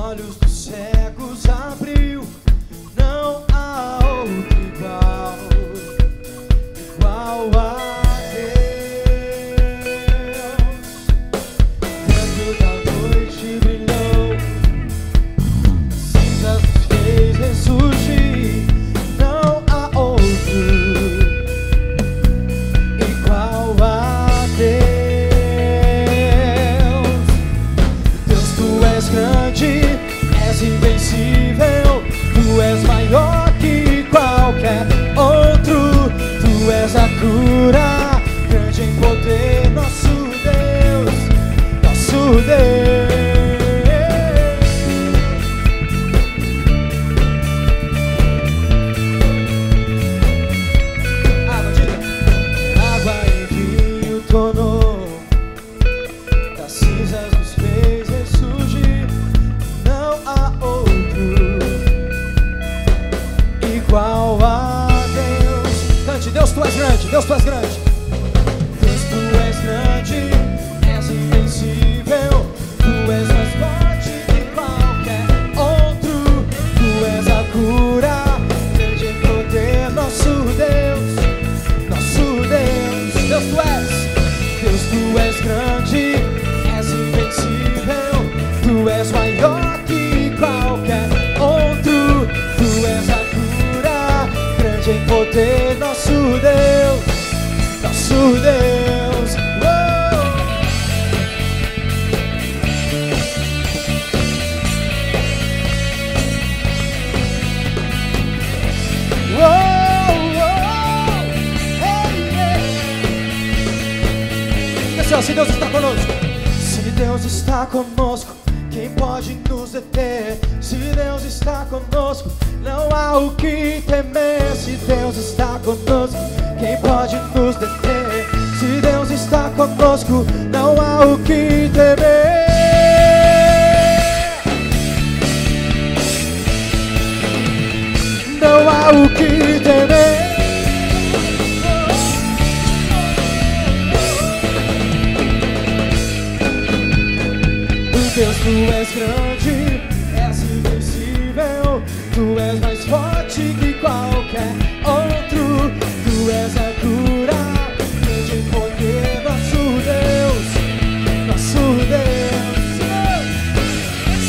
olhos dos cegos abriu. Não há outro igual, igual a Deus. Dentro da noite brilhou, cinzas nos fez ressurgir. Não há outro igual a Deus. Deus, tu és grande, és invencível. Tu és maior que qualquer outro. Tu és a cura, grande em poder, nosso Deus, nosso Deus. Água em vinho tornou, das cinzas nos fez ressurgir. Não há outro igual a Deus. Cante, Deus, tu és grande, Deus, tu és grande. Deus, tu és grande, és invencível. Tu és mais forte que qualquer outro. Tu és a cura, grande em poder, nosso Deus, nosso Deus. Deus, tu és. Deus, tu és grande, és invencível. Tu és maior que qualquer outro. Tu és a cura, grande em poder, nosso Deus, nosso Deus. Oh, oh, hey, hey. E assim, ó, se Deus está conosco, se Deus está conosco, quem pode nos deter? Se Deus está conosco, não há o que temer. Se Deus está conosco, quem pode nos deter? Se Deus está conosco, não há o que temer. Não há o que temer. Deus, tu és grande, és invencível. Tu és mais forte que qualquer outro. Tu és a cura, grande em poder, nosso Deus, nosso Deus.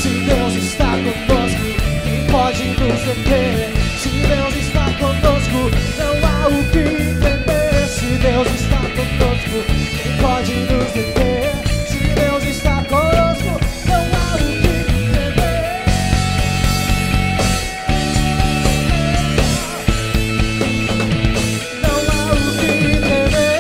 Se Deus está conosco, quem pode nos deter? Se Deus está conosco, não há o que temer. Se Deus está conosco, quem pode nos deter? Se Deus está conosco, não há o que temer. Não há o que temer.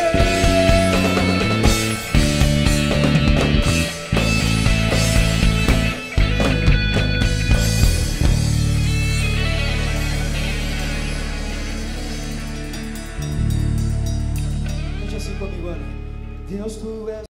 Cante assim comigo, Ana. Deus, tu és